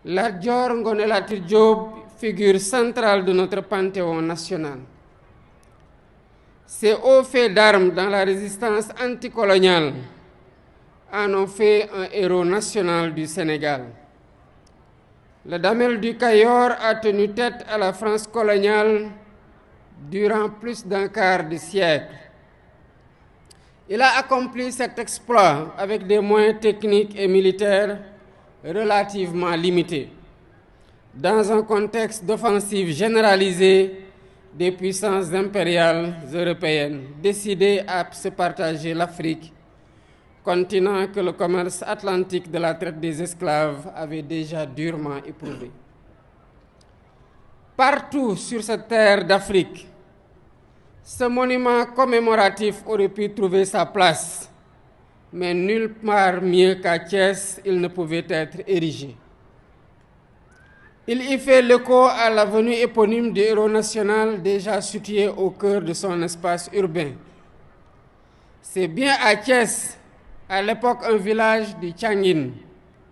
Lat Dior Ngoné Latyr Diop, figure centrale de notre panthéon national. Ces hauts faits d'armes dans la résistance anticoloniale en ont fait un héros national du Sénégal. Le Damel du Cayor a tenu tête à la France coloniale durant plus d'un quart de siècle. Il a accompli cet exploit avec des moyens techniques et militaires relativement limités, dans un contexte d'offensive généralisée des puissances impériales européennes décidées à se partager l'Afrique, continent que le commerce atlantique de la traite des esclaves avait déjà durement éprouvé. Partout sur cette terre d'Afrique, ce monument commémoratif aurait pu trouver sa place, mais nulle part mieux qu'à Thiès, il ne pouvait être érigé. Il y fait l'écho à l'avenue éponyme du héros national déjà situé au cœur de son espace urbain. C'est bien à Thiès, à l'époque un village du Tchangin,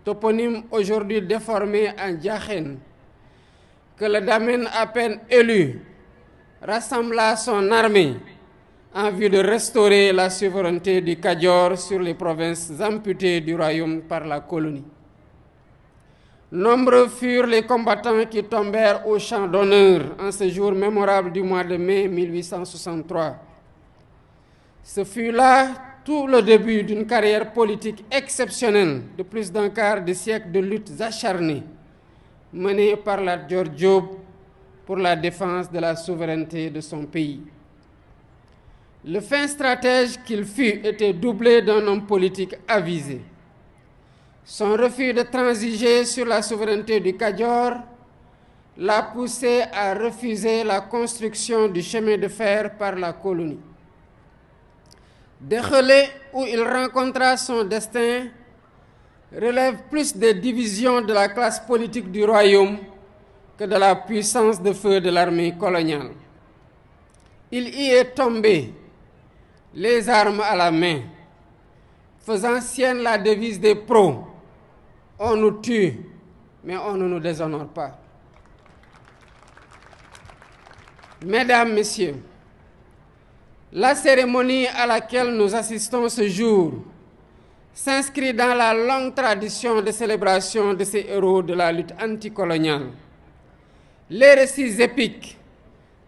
toponyme aujourd'hui déformé en Diakhène, que le Damel à peine élu rassembla son armée en vue de restaurer la souveraineté du Kayor sur les provinces amputées du royaume par la colonie. Nombreux furent les combattants qui tombèrent au champ d'honneur en ce jour mémorable du mois de mai 1863. Ce fut là tout le début d'une carrière politique exceptionnelle de plus d'un quart de siècle de luttes acharnées menée par Lat Dior Diop pour la défense de la souveraineté de son pays. Le fin stratège qu'il fut était doublé d'un homme politique avisé. Son refus de transiger sur la souveraineté du Kayor l'a poussé à refuser la construction du chemin de fer par la colonie. Déchelé, où il rencontra son destin, relève plus des divisions de la classe politique du royaume que de la puissance de feu de l'armée coloniale. Il y est tombé, les armes à la main, faisant sienne la devise des pros: on nous tue, mais on ne nous déshonore pas. Mesdames, Messieurs, la cérémonie à laquelle nous assistons ce jour s'inscrit dans la longue tradition de célébration de ces héros de la lutte anticoloniale. Les récits épiques,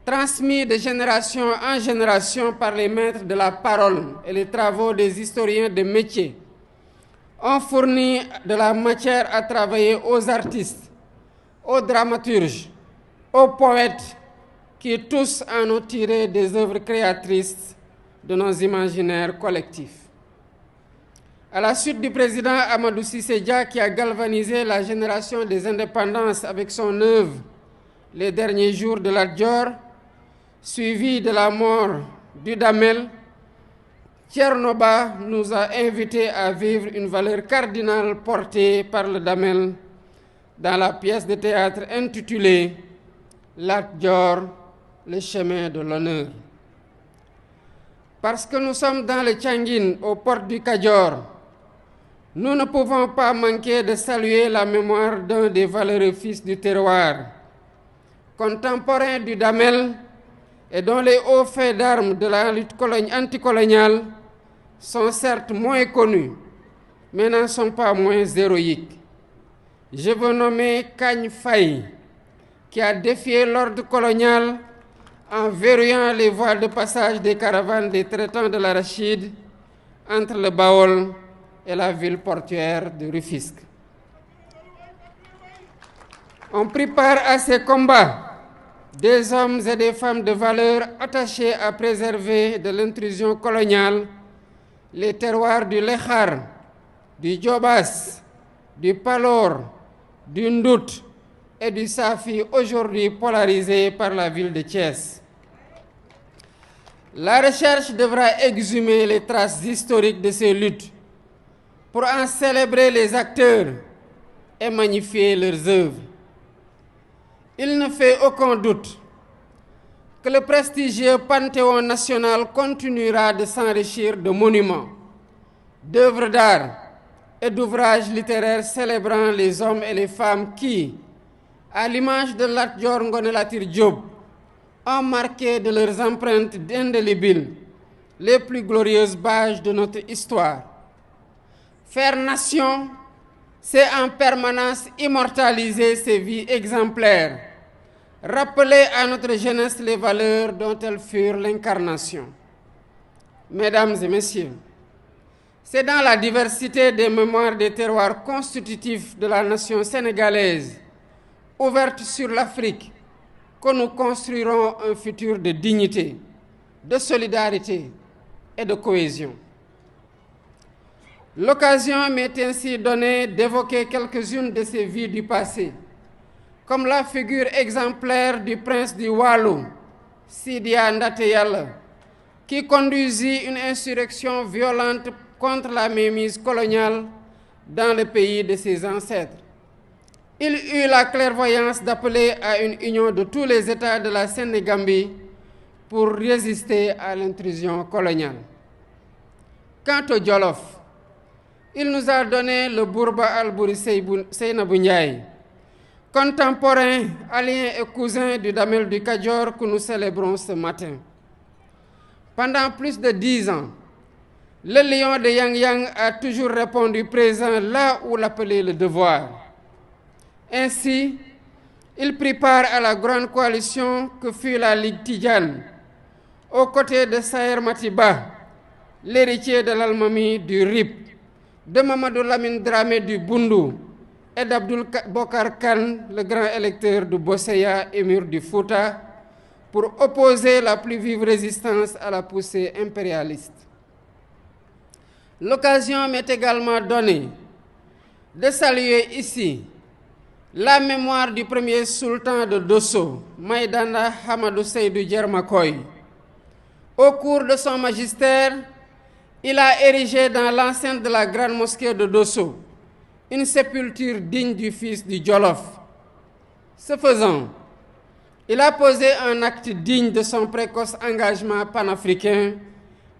transmis de génération en génération par les maîtres de la parole et les travaux des historiens de métier, ont fourni de la matière à travailler aux artistes, aux dramaturges, aux poètes, qui tous en ont tiré des œuvres créatrices de nos imaginaires collectifs. À la suite du président Amadou Cissé Dia, qui a galvanisé la génération des indépendances avec son œuvre Les derniers jours de Lat Dior, suivi de la mort du Damel, Thierno Ba nous a invités à vivre une valeur cardinale portée par le Damel dans la pièce de théâtre intitulée Lat Dior, le chemin de l'honneur. Parce que nous sommes dans le Tchangin, aux portes du Kayor, nous ne pouvons pas manquer de saluer la mémoire d'un des valeureux fils du terroir, contemporain du Damel et dont les hauts faits d'armes de la lutte anticoloniale sont certes moins connus, mais n'en sont pas moins héroïques. Je veux nommer Kagne Faye, qui a défié l'ordre colonial en verrouillant les voies de passage des caravanes des traitants de l'arachide entre le Baol et la ville portuaire de Rufisque. On prit part à ces combats des hommes et des femmes de valeur attachés à préserver de l'intrusion coloniale les terroirs du Lékhar, du Djobas, du Palor, du Ndout et du Safi, aujourd'hui polarisés par la ville de Thiès. La recherche devra exhumer les traces historiques de ces luttes pour en célébrer les acteurs et magnifier leurs œuvres. Il ne fait aucun doute que le prestigieux Panthéon national continuera de s'enrichir de monuments, d'œuvres d'art et d'ouvrages littéraires célébrant les hommes et les femmes qui, à l'image de Lat Dior Ngoné Latyr Diop, ont marqué de leurs empreintes indélébiles les plus glorieuses pages de notre histoire. Faire nation, c'est en permanence immortaliser ces vies exemplaires, rappeler à notre jeunesse les valeurs dont elles furent l'incarnation. Mesdames et messieurs, c'est dans la diversité des mémoires des terroirs constitutifs de la nation sénégalaise, ouverte sur l'Afrique, que nous construirons un futur de dignité, de solidarité et de cohésion. L'occasion m'est ainsi donnée d'évoquer quelques-unes de ces vies du passé, comme la figure exemplaire du prince du Waalo, Sidia Ndaté Yalla, qui conduisit une insurrection violente contre la mainmise coloniale dans le pays de ses ancêtres. Il eut la clairvoyance d'appeler à une union de tous les États de la Sénégambie pour résister à l'intrusion coloniale. Quant au Jolof, il nous a donné le Bourba Albouri Seynabou Ndiaye, contemporain, allié et cousin du Damel du Kadior que nous célébrons ce matin. Pendant plus de 10 ans, le lion de Yang Yang a toujours répondu présent là où l'appelait le devoir. Ainsi, il prit part à la grande coalition que fut la Ligue Tidjane, aux côtés de Saher Matiba, l'héritier de l'Almami du RIP, de Mamadou Lamine Dramé du Bundu et d'Abdoul Bokar Khan, le grand électeur du Bosseya, émir du Fouta, pour opposer la plus vive résistance à la poussée impérialiste. L'occasion m'est également donnée de saluer ici la mémoire du premier sultan de Dosso, Maïdana Hamadou Seydou Djermakoy. Au cours de son magistère, il a érigé dans l'enceinte de la grande mosquée de Dosso une sépulture digne du fils du Jolof. Ce faisant, il a posé un acte digne de son précoce engagement panafricain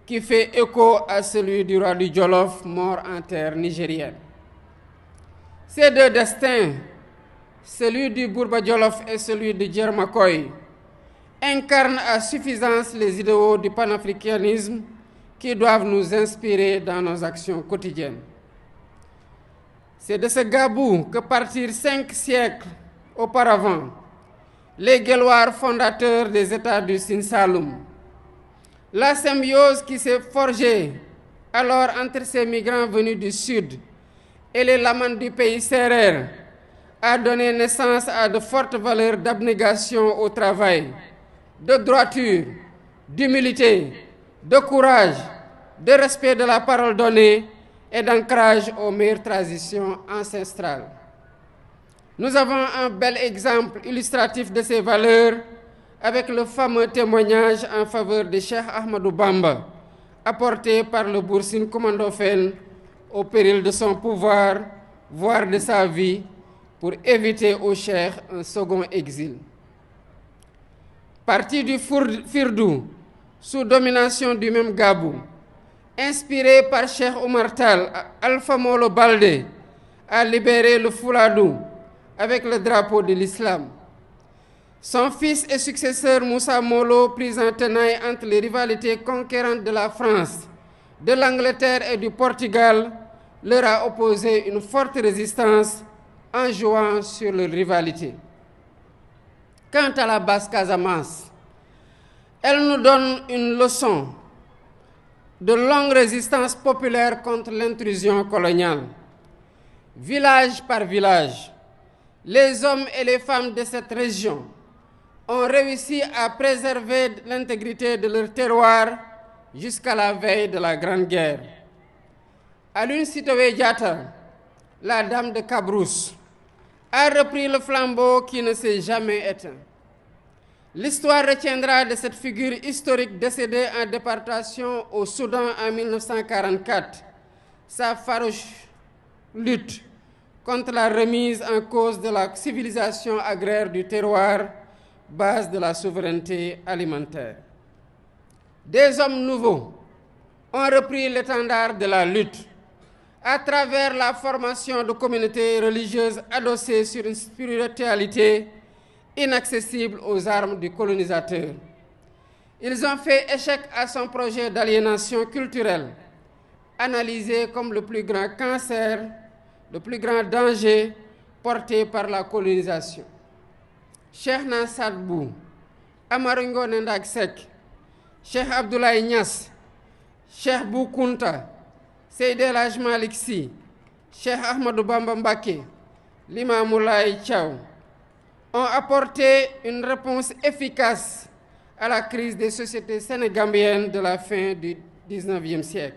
qui fait écho à celui du roi du Jolof, mort en terre nigérienne. Ces deux destins, celui du Bourba Jolof et celui de Djermakoy, incarnent à suffisance les idéaux du panafricanisme qui doivent nous inspirer dans nos actions quotidiennes. C'est de ce Gabou que partirent 5 siècles auparavant les Guelwaars fondateurs des États du Sine Saloum. La symbiose qui s'est forgée alors entre ces migrants venus du Sud et les Lamans du pays Sérère a donné naissance à de fortes valeurs d'abnégation au travail, de droiture, d'humilité, de courage, de respect de la parole donnée et d'ancrage aux meilleures traditions ancestrales. Nous avons un bel exemple illustratif de ces valeurs avec le fameux témoignage en faveur de Cheikh Ahmadou Bamba, apporté par le Boursine Komandofène au péril de son pouvoir, voire de sa vie, pour éviter au Cheikh un second exil. Parti du Firdou, sous domination du même Gabou, inspiré par Cheikh Oumar Tall, Alpha Molo Baldé a libéré le Fouladou avec le drapeau de l'islam. Son fils et successeur Moussa Molo, pris en tenaille entre les rivalités conquérantes de la France, de l'Angleterre et du Portugal, leur a opposé une forte résistance en jouant sur leur rivalité. Quant à la Basse-Casamance, elle nous donne une leçon de longue résistance populaire contre l'intrusion coloniale. Village par village, les hommes et les femmes de cette région ont réussi à préserver l'intégrité de leur terroir jusqu'à la veille de la Grande Guerre. Aline Sitoé Diatta, la dame de Cabrousse, a repris le flambeau qui ne s'est jamais éteint. L'histoire retiendra de cette figure historique décédée en déportation au Soudan en 1944 sa farouche lutte contre la remise en cause de la civilisation agraire du terroir, base de la souveraineté alimentaire. Des hommes nouveaux ont repris l'étendard de la lutte, à travers la formation de communautés religieuses adossées sur une spiritualité inaccessible aux armes du colonisateur. Ils ont fait échec à son projet d'aliénation culturelle, analysé comme le plus grand cancer, le plus grand danger porté par la colonisation. Cheikh Sadbou, Amadou Ngoné Ndak Seck, Cheikh Abdoulaye Niass, Cheikh Bou Kounta, Seydi El Hadji Malick Sy, Cheikh Ahmadou Bamba Mbacké, Limamou Laye Thiaw ont apporté une réponse efficace à la crise des sociétés sénégambiennes de la fin du XIXe siècle.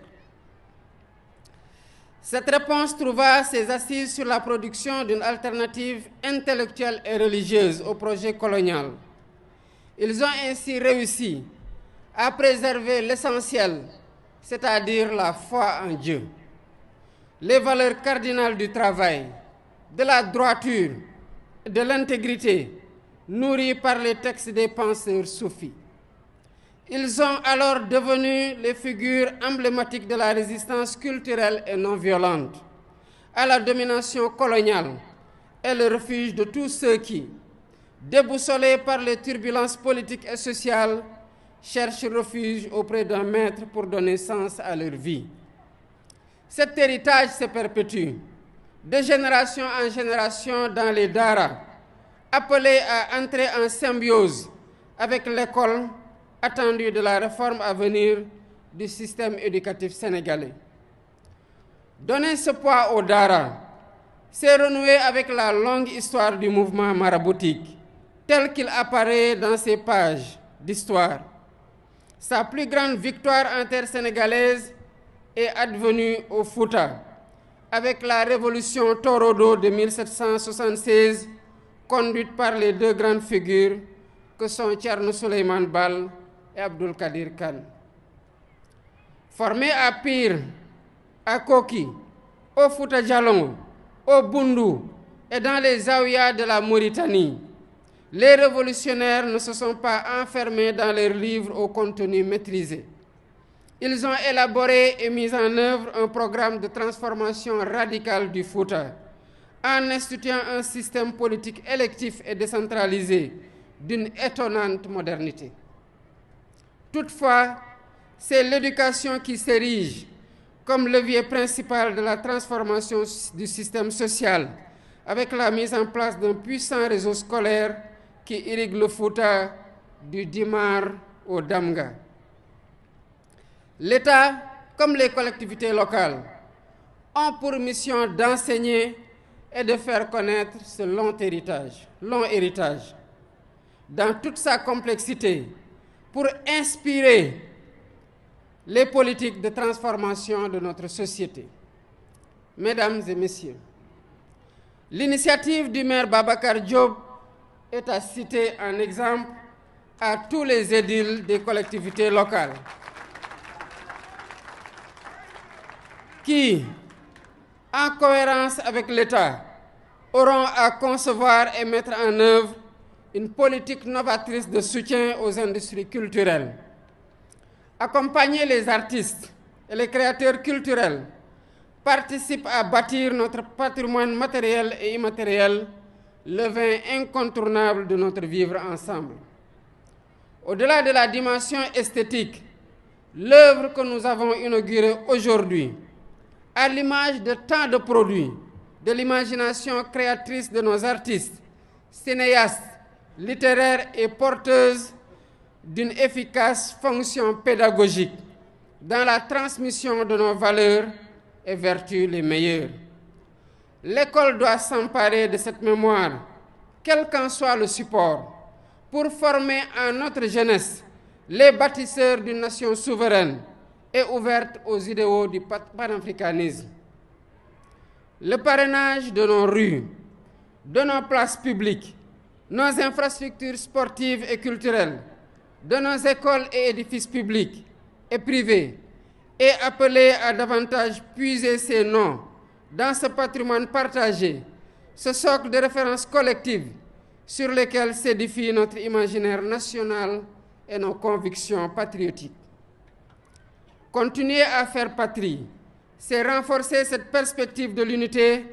Cette réponse trouva ses assises sur la production d'une alternative intellectuelle et religieuse au projet colonial. Ils ont ainsi réussi à préserver l'essentiel, c'est-à-dire la foi en Dieu, les valeurs cardinales du travail, de la droiture, de l'intégrité, nourries par les textes des penseurs soufis. Ils sont alors devenus les figures emblématiques de la résistance culturelle et non violente à la domination coloniale et le refuge de tous ceux qui, déboussolés par les turbulences politiques et sociales, cherchent refuge auprès d'un maître pour donner sens à leur vie. Cet héritage se perpétue de génération en génération dans les daras, appelés à entrer en symbiose avec l'école attendue de la réforme à venir du système éducatif sénégalais. Donner ce poids aux daras, c'est renouer avec la longue histoire du mouvement maraboutique, tel qu'il apparaît dans ces pages d'histoire. Sa plus grande victoire intersénégalaise est advenue au Fouta, avec la révolution Torodo de 1776, conduite par les deux grandes figures que sont Thierno Souleymane Baal et Abdoul Kadir Kane. Formés à Pire, à Koki, au Fouta Djalon, au Bundu et dans les Zaouïas de la Mauritanie, les révolutionnaires ne se sont pas enfermés dans leurs livres au contenu maîtrisé. Ils ont élaboré et mis en œuvre un programme de transformation radicale du Fouta, en instituant un système politique électif et décentralisé d'une étonnante modernité. Toutefois, c'est l'éducation qui s'érige comme levier principal de la transformation du système social, avec la mise en place d'un puissant réseau scolaire qui irrigue le Fouta du Dimar au Damga. L'État, comme les collectivités locales, ont pour mission d'enseigner et de faire connaître ce long héritage, dans toute sa complexité, pour inspirer les politiques de transformation de notre société. Mesdames et messieurs, l'initiative du maire Babacar Diop est à citer en exemple à tous les édiles des collectivités locales qui, en cohérence avec l'État, auront à concevoir et mettre en œuvre une politique novatrice de soutien aux industries culturelles. Accompagner les artistes et les créateurs culturels participe à bâtir notre patrimoine matériel et immatériel, le vin incontournable de notre vivre ensemble. Au-delà de la dimension esthétique, l'œuvre que nous avons inaugurée aujourd'hui, à l'image de tant de produits, de l'imagination créatrice de nos artistes, cinéastes, littéraires et porteuses d'une efficace fonction pédagogique dans la transmission de nos valeurs et vertus les meilleures. L'école doit s'emparer de cette mémoire, quel qu'en soit le support, pour former en notre jeunesse les bâtisseurs d'une nation souveraine et ouverte aux idéaux du panafricanisme. Le parrainage de nos rues, de nos places publiques, nos infrastructures sportives et culturelles, de nos écoles et édifices publics et privés, est appelé à davantage puiser ses noms dans ce patrimoine partagé, ce socle de référence collective sur lesquels s'édifie notre imaginaire national et nos convictions patriotiques. Continuer à faire patrie c'est renforcer cette perspective de l'unité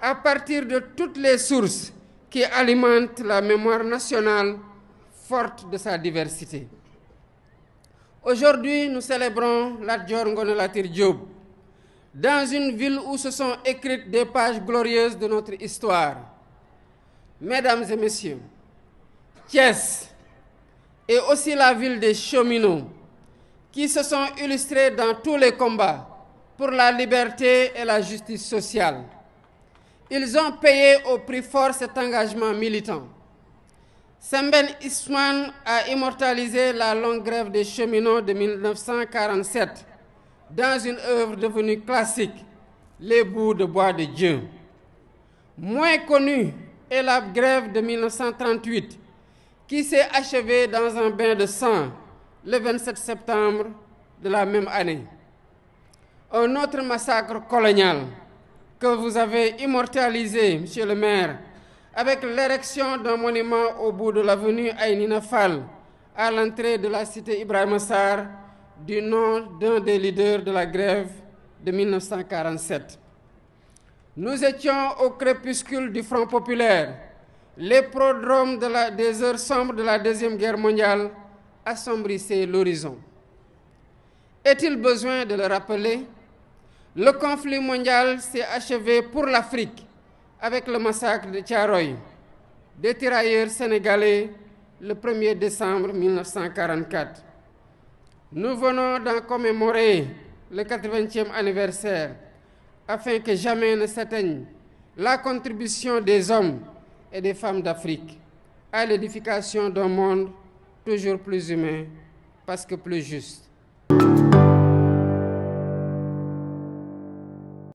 à partir de toutes les sources qui alimentent la mémoire nationale forte de sa diversité. Aujourd'hui, nous célébrons Lat Dior Ngoné Latyr Diop, dans une ville où se sont écrites des pages glorieuses de notre histoire. Mesdames et messieurs, Thiès est aussi la ville des cheminots qui se sont illustrés dans tous les combats pour la liberté et la justice sociale. Ils ont payé au prix fort cet engagement militant. Sembène Ousmane a immortalisé la longue grève des cheminots de 1947 dans une œuvre devenue classique, Les bouts de bois de Dieu. Moins connue est la grève de 1938, qui s'est achevée dans un bain de sang le 27 septembre de la même année. Un autre massacre colonial que vous avez immortalisé, Monsieur le maire, avec l'érection d'un monument au bout de l'avenue Aïnina Fall, à l'entrée de la cité Ibrahima Sarr, du nom d'un des leaders de la grève de 1947. Nous étions au crépuscule du Front populaire. Les prodromes des heures sombres de la Deuxième Guerre mondiale assombrissaient l'horizon. Est-il besoin de le rappeler? Le conflit mondial s'est achevé pour l'Afrique avec le massacre de Thiaroye, des tirailleurs sénégalais, le 1er décembre 1944. Nous venons d'en commémorer le 80e anniversaire afin que jamais ne s'éteigne la contribution des hommes et des femmes d'Afrique à l'édification d'un monde toujours plus humain parce que plus juste.